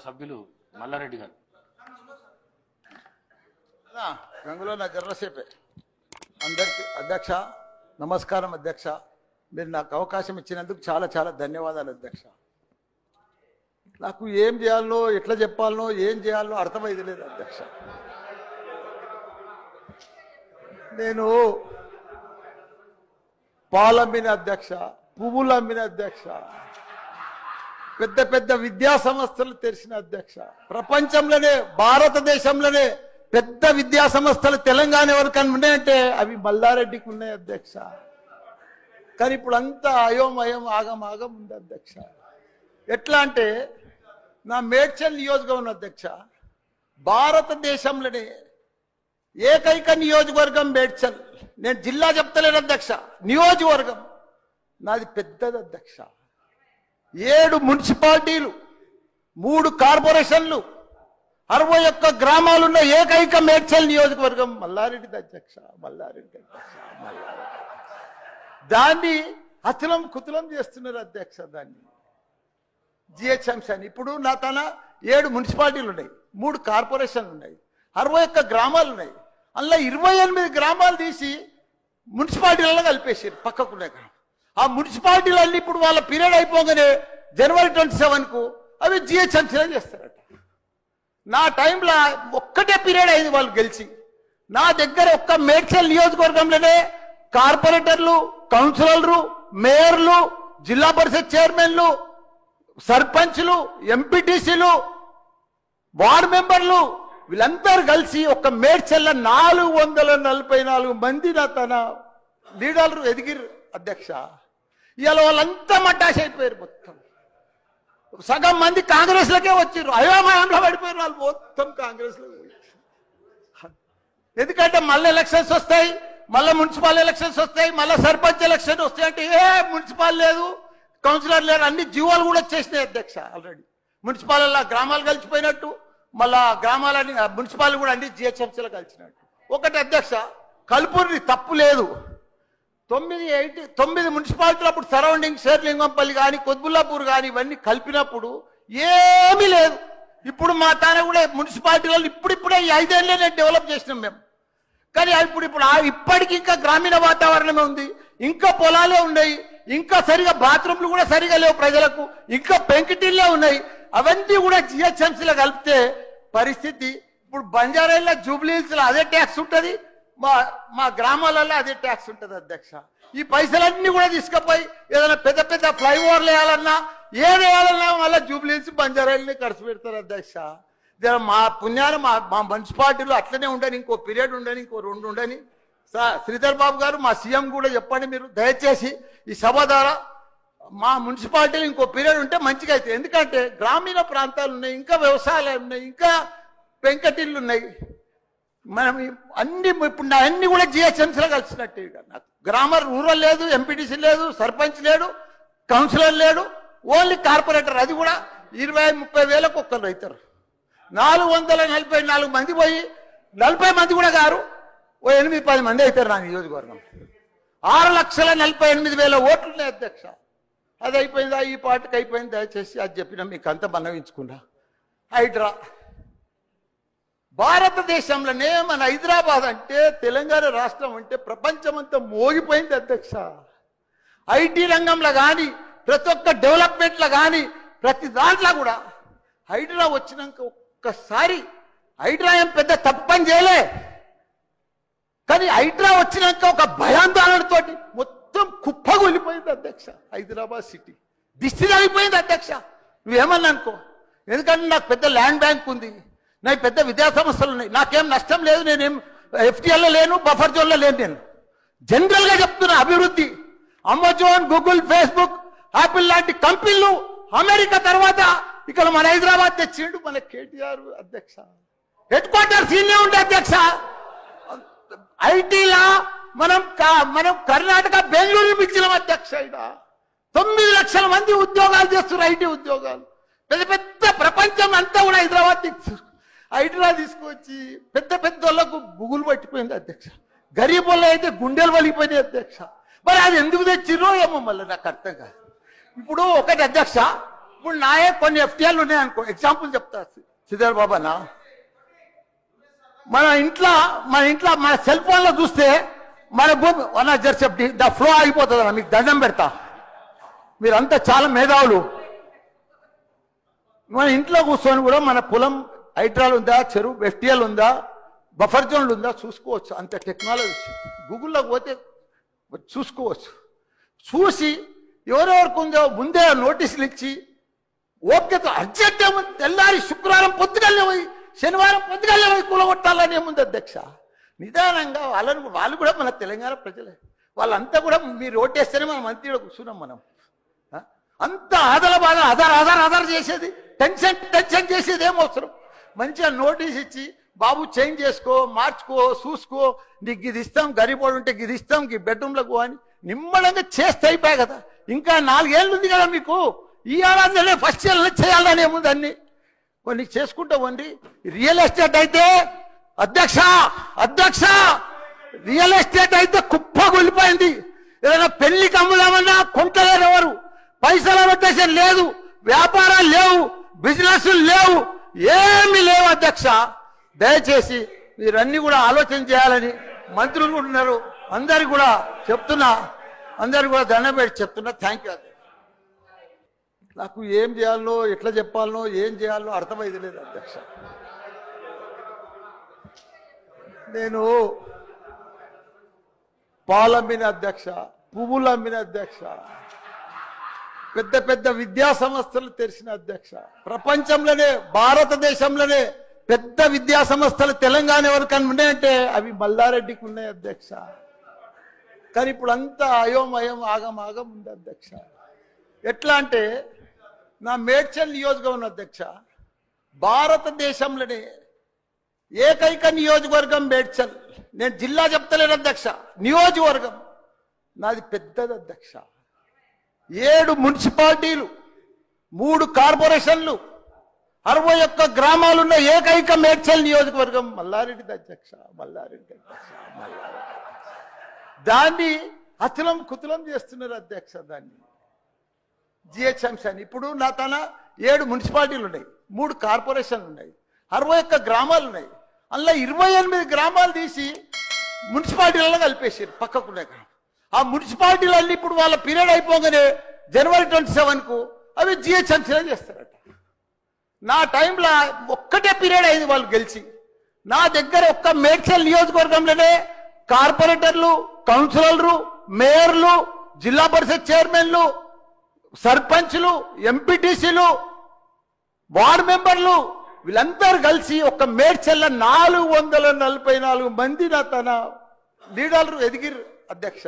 సభ్యులు మల్లారెడ్డి గారు. గంగులో నా జర్రసేపే అందరికి అధ్యక్ష నమస్కారం. అధ్యక్ష మీరు నాకు అవకాశం ఇచ్చినందుకు చాలా చాలా ధన్యవాదాలు అధ్యక్ష. నాకు ఏం చేయాలనో ఎట్లా చెప్పాలనో ఏం చేయాలనో అర్థమైంది లేదు అధ్యక్ష. నేను పాలమ్మిన అధ్యక్ష, పువ్వులు అమ్మిన అధ్యక్ష, పెద్ద పెద్ద విద్యా సంస్థలు తెరిచిన అధ్యక్ష. ప్రపంచంలోనే భారతదేశంలోనే పెద్ద విద్యా సంస్థలు తెలంగాణ ఎవరికన్నా ఉన్నాయంటే అవి మల్లారెడ్డికి ఉన్నాయి అధ్యక్ష. కానీ ఇప్పుడు అంతా అయోమయం ఆగమాగం ఉంది అధ్యక్ష. ఎట్లా అంటే నా మేడ్చల్ నియోజకవర్గం అధ్యక్ష, భారతదేశంలోనే ఏకైక నియోజకవర్గం మేడ్చల్. నేను జిల్లా చెప్తలేను అధ్యక్ష, నియోజకవర్గం నాది పెద్దది అధ్యక్ష. 7 మున్సిపాలిటీలు, 3 కార్పొరేషన్లు, 61 గ్రామాలున్న ఏకైక మేడ్చల్ నియోజకవర్గం మల్లారెడ్డి అధ్యక్ష. మల్లారెడ్డి అధ్యక్ష, మల్లారెడ్డి. దాన్ని అతులం కుతులం చేస్తున్నారు అధ్యక్ష. దాన్ని జిహెచ్ఎంసీ అని. ఇప్పుడు నా తన 7 మున్సిపాలిటీలు ఉన్నాయి, 3 కార్పొరేషన్లు ఉన్నాయి, 61 గ్రామాలు ఉన్నాయి. అందులో 28 గ్రామాలు తీసి మున్సిపాలిటీలలో కలిపేసారు పక్కకునే గ్రామం. ఆ మున్సిపాలిటీలన్నీ ఇప్పుడు వాళ్ళ పీరియడ్ అయిపోగానే జనవరి 27కు అవి జిహెచ్ఎంసీలో చేస్తారట. నా టైంలో ఒక్కటే పీరియడ్ అయింది వాళ్ళు గెలిచి. నా దగ్గర ఒక్క మేడ్చల్ నియోజకవర్గంలోనే కార్పొరేటర్లు, కౌన్సిలర్లు, మేయర్లు, జిల్లా పరిషత్ చైర్మన్లు, సర్పంచ్లు, ఎంపీటీసీలు, వార్డు మెంబర్లు వీళ్ళందరూ కలిసి ఒక్క మేడ్చల్ల 444 మంది నా తన లీడర్లు ఎదిగిరు అధ్యక్ష. ఇవాళ వాళ్ళంతా మటాష్ అయిపోయారు. మొత్తం సగం మంది కాంగ్రెస్లకే వచ్చారు. అయోమయంలో పడిపోయారు వాళ్ళు మొత్తం కాంగ్రెస్లో. ఎందుకంటే మళ్ళీ ఎలక్షన్స్ వస్తాయి, మళ్ళీ మున్సిపల్ ఎలక్షన్స్ వస్తాయి, మళ్ళీ సర్పంచ్ ఎలక్షన్ వస్తాయి అంటే ఏ మున్సిపల్ లేదు, కౌన్సిలర్ లేరు, అన్ని జీవాలు కూడా వచ్చేసినాయి అధ్యక్ష. ఆల్రెడీ మున్సిపాల్లో గ్రామాలు కలిసిపోయినట్టు, మళ్ళా గ్రామాలని మున్సిపాల్ కూడా అన్ని జిహెచ్ఎంసీలో కలిసినట్టు. ఒకటి అధ్యక్ష, కల్పూరి తప్పు లేదు. 9 మున్సిపాలిటీలు అప్పుడు సరౌండింగ్ శేర్లింగంపల్లి కానీ కొద్బుల్లాపూర్ కానీ ఇవన్నీ కలిపినప్పుడు ఏమీ లేదు. ఇప్పుడు మా తాన కూడా మున్సిపాలిటీలలో ఇప్పుడిప్పుడే ఈ 5 ఏళ్ళనే డెవలప్ చేసినాం మేము. కానీ ఇప్పుడు ఇప్పటికి ఇంకా గ్రామీణ వాతావరణమే ఉంది, ఇంకా పొలాలే ఉన్నాయి, ఇంకా సరిగా బాత్రూమ్లు కూడా సరిగా లేవు ప్రజలకు, ఇంకా పెంకిటిల్లే ఉన్నాయి. అవన్నీ కూడా జిహెచ్ఎంసీలో కలిపితే పరిస్థితి ఇప్పుడు బంజారాల్లో జూబ్లీహిల్స్లో అదే ట్యాక్స్ ఉంటుంది, మా గ్రామాలలో అదే ట్యాక్స్ ఉంటుంది అధ్యక్ష. ఈ పైసలన్నీ కూడా తీసుకుపోయి ఏదైనా పెద్ద పెద్ద ఫ్లైఓవర్లు వేయాలన్నా ఏది వేయాలన్నా మళ్ళీ జూబ్లీహిల్స్ బంజారాలని ఖర్చు పెడతారు అధ్యక్ష. మా పుణ్యాన్ని మా మున్సిపాలిటీలో అట్లనే ఉండని, ఇంకో పీరియడ్ ఉండని, ఇంకో 2 ఉండని. శ్రీధర్ బాబు గారు మా సీఎం కూడా చెప్పండి మీరు దయచేసి ఈ సభ ద్వారా మా మున్సిపాలిటీలో ఇంకో పీరియడ్ ఉంటే మంచిగా అవుతుంది. ఎందుకంటే గ్రామీణ ప్రాంతాలు ఉన్నాయి, ఇంకా వ్యవసాయాలు ఉన్నాయి, ఇంకా పెంకటిళ్ళు ఉన్నాయి. మనం అన్ని ఇప్పుడు అన్ని కూడా జిహెచ్ఎంసీలో కలిసినట్టు. నాకు గ్రామర్ రూరల్ లేదు, ఎంపీటీసీ లేదు, సర్పంచ్ లేడు, కౌన్సిలర్ లేడు, ఓన్లీ కార్పొరేటర్. అది కూడా 20-30 వేలకు ఒక్కరు అవుతారు. 444 మంది పోయి 40 మంది కూడా గారు 8-10 మంది అవుతారు నా నియోజకవర్గం. 6,48,000 ఓట్లు ఉన్నాయి అధ్యక్ష. అది అయిపోయిందా, ఈ పార్టీకి అయిపోయింది. దయచేసి అది చెప్పినా మీకు అంత మనవించుకున్నా. హైడ్రా భారతదేశంలోనే మన హైదరాబాద్ అంటే తెలంగాణ రాష్ట్రం అంటే ప్రపంచమంతా మోగిపోయింది అధ్యక్ష. ఐటీ రంగంలో కానీ ప్రతి ఒక్క డెవలప్మెంట్లో కానీ ప్రతి దాంట్లో కూడా హైడ్రా వచ్చినాక ఒక్కసారి హైడ్రా ఏం పెద్ద తప్పు పని చేయలే, కానీ హైడ్రా వచ్చినాక ఒక భయాందోళనతో మొత్తం కుప్పగొలిపోయింది అధ్యక్ష. హైదరాబాద్ సిటీ దిష్టి తగిలిపోయింది అధ్యక్ష. నువ్వేమన్నా అనుకో, ఎందుకంటే నాకు పెద్ద ల్యాండ్ బ్యాంక్ ఉంది, నాకు పెద్ద విద్యా సంస్థలు ఉన్నాయి, నాకేం నష్టం లేదు, నేనేం ఎఫ్టీఎల్లో లేను, బఫర్ జోన్లో లేను. నేను జనరల్గా చెప్తున్నా, అభివృద్ధి అమెజాన్, గూగుల్, ఫేస్బుక్, యాపిల్ లాంటి కంపెనీలు అమెరికా తర్వాత ఇక్కడ మన హైదరాబాద్ తెచ్చిండు మన కేటీఆర్ అధ్యక్ష. హెడ్ క్వార్టర్స్ ఈయనే ఉండే అధ్యక్ష. ఐటీలా మనం కర్ణాటక బెంగళూరు మించినాం అధ్యక్ష. 9 లక్షల మంది ఉద్యోగాలు చేస్తున్నారు, ఐటీ ఉద్యోగాలు. పెద్ద పెద్ద ప్రపంచం అంతా కూడా హైడ్రా తీసుకొచ్చి పెద్ద పెద్ద వాళ్ళకు బుగులు పట్టిపోయింది అధ్యక్ష. గరీబ్ వాళ్ళు అయితే గుండెలు వలిగిపోయినాయి అధ్యక్ష. మరి అది ఎందుకు తెచ్చిర్రో ఏమో మళ్ళీ నాకు అర్థం కాదు. ఇప్పుడు ఒకటి అధ్యక్ష, ఇప్పుడు నాయే కొన్ని ఎఫ్టీఎల్ ఉన్నాయి అనుకో, ఎగ్జాంపుల్ చెప్తా శ్రీధర్ బాబానా. మన ఇంట్లో మన సెల్ ఫోన్ లో చూస్తే మన భూమి వన్ జర్సెప్టి ద ఫ్లో ఆగిపోతుంది అన్న. మీకు దండం పెడతా, మీరంతా చాలా మేధావులు. మన ఇంట్లో కూర్చొని కూడా మన పొలం హైడ్రాల్ ఉందా, చెరువు ఎఫ్టీఎల్ ఉందా, బఫర్ జోన్లు ఉందా చూసుకోవచ్చు. అంత టెక్నాలజీ గూగుల్లోకి పోతే చూసుకోవచ్చు. చూసి ఎవరెవరికి ఉందో ముందే నోటీసులు ఇచ్చి ఓపికతో అర్జెంట్ ఏముంది, తెల్లారి శుక్రవారం పొద్దుగల్లే పోయి శనివారం పొద్దుగల్లే పోయి కూలగొట్టాలని ఏముంది అధ్యక్ష. నిదానంగా వాళ్ళు కూడా మన తెలంగాణ ప్రజలే, వాళ్ళంతా కూడా మీరు ఓటేస్తేనే మనం మంత్రిలో కూర్చున్నాం. మనం అంత ఆదల బాగా ఆధార్ చేసేది, టెన్షన్ చేసేది ఏం అవసరం. మంచిగా నోటీస్ ఇచ్చి బాబు చేంజ్ చేసుకో, మార్చుకో, చూసుకో, నీకు ఇది ఇస్తాం, గరీబోడు ఉంటే ఇది ఇస్తాం, ఈ బెడ్రూమ్లకు అని నిమ్మడంగా చేస్తే అయిపోయాయి కదా. ఇంకా 4 ఏళ్ళు ఉంది కదా మీకు, ఈ ఏడాదిలోనే ఫస్ట్ ఇయర్ చేయాలని ఏముంది. అన్ని కొన్ని చేసుకుంటా ఉండి. రియల్ ఎస్టేట్ అయితే అధ్యక్ష రియల్ ఎస్టేట్ అయితే కుప్ప కూలిపోయింది. ఏదైనా పెళ్లికి అమ్ముదామన్నా కొంటలేరు ఎవరు, పైసల రొటేషన్ లేదు, వ్యాపారాలు లేవు, బిజినెస్ లేవు, ఏమీ లేవు అధ్యక్ష. దయచేసి మీరన్నీ కూడా ఆలోచన చేయాలని మంత్రులు ఉన్నారు, అందరికి కూడా చెప్తున్నా, అందరికి కూడా దండం పెట్టి చెప్తున్నా. Thank you. నాకు ఏం చేయాలనో, ఎట్లా చెప్పాలనో, ఏం చేయాలనో అర్థమైంది లేదు అధ్యక్ష. నేను పాలమ్మిన అధ్యక్ష, పువ్వులు అమ్మిన అధ్యక్ష, పెద్ద పెద్ద విద్యా సంస్థలు తెరిచిన అధ్యక్ష, ప్రపంచంలోనే భారతదేశంలోనే పెద్ద విద్యా సంస్థలు తెలంగాణ ఎవరికన్నా ఉన్నాయంటే అవి మల్లారెడ్డికి ఉన్నాయి అధ్యక్ష. కానీ ఇప్పుడు అంతా అయోమయం ఆగం ఉంది అధ్యక్ష. ఎట్లా అంటే నా మేడ్చల్ నియోజకవర్గం అధ్యక్ష, భారతదేశంలోనే ఏకైక నియోజకవర్గం మేడ్చల్. నేను జిల్లా చెప్తలేను అధ్యక్ష, నియోజకవర్గం నాది పెద్దది అధ్యక్ష. 7 మున్సిపాలిటీలు, 3 కార్పొరేషన్లు, 61 గ్రామాలున్న ఏకైక మేడ్చల్ నియోజకవర్గం మల్లారెడ్డి అధ్యక్ష. మల్లారెడ్డి దాన్ని అతులం కుతులం చేస్తున్నారు అధ్యక్ష. దాన్ని జిహెచ్ఎంసీ అని. ఇప్పుడు నా తన 7 మున్సిపాలిటీలు ఉన్నాయి, 3 కార్పొరేషన్లు ఉన్నాయి, 61 గ్రామాలు ఉన్నాయి. అందులో 28 గ్రామాలు తీసి మున్సిపాలిటీలలో కలిపేసారు పక్కకున్నాయి. ఆ మున్సిపాలిటీలన్నీ ఇప్పుడు వాళ్ళ పీరియడ్ అయిపోగానే జనవరి 27కు అవి జిహెచ్ఎంసీలో చేస్తారట. నా టైంలో ఒక్కటే పీరియడ్ అయింది వాళ్ళు గెలిచి. నా దగ్గర ఒక్క మేడ్చల్ నియోజకవర్గంలోనే కార్పొరేటర్లు, కౌన్సిలర్లు, మేయర్లు, జిల్లా పరిషత్ చైర్మన్లు, సర్పంచ్లు, ఎంపీటీసీలు, వార్డు మెంబర్లు వీళ్ళందరూ కలిసి ఒక మేడ్చల్ల 444 మంది నా తన లీడర్లు ఎదిగిరు అధ్యక్ష.